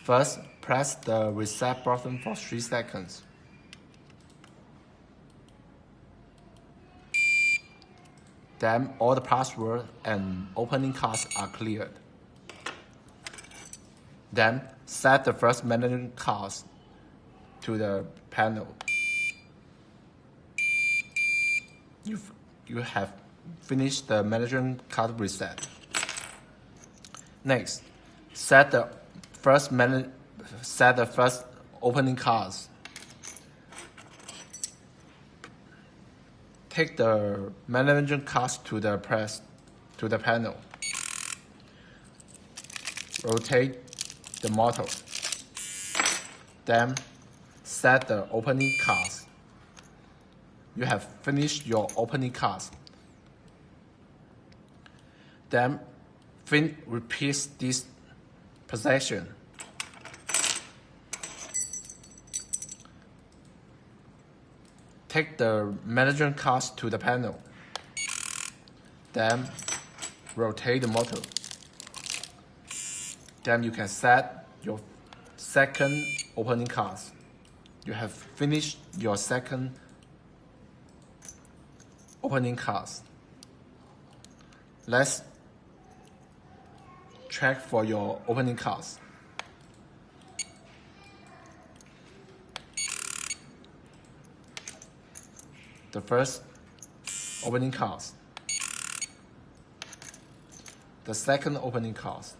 First, press the reset button for 3 seconds. Then all the password and opening cards are cleared. Then set the first management cards to the panel. You have finished the management card reset. Next, set the first opening cards. Take the management cards to the panel. Rotate the model. Then set the opening cards. You have finished your opening cards. Then repeat this procedure. Take the management cards to the panel. Then rotate the model. Then you can set your second opening cards. You have finished your second opening cards. Let's check for your opening cards. The first opening cards. The second opening cards.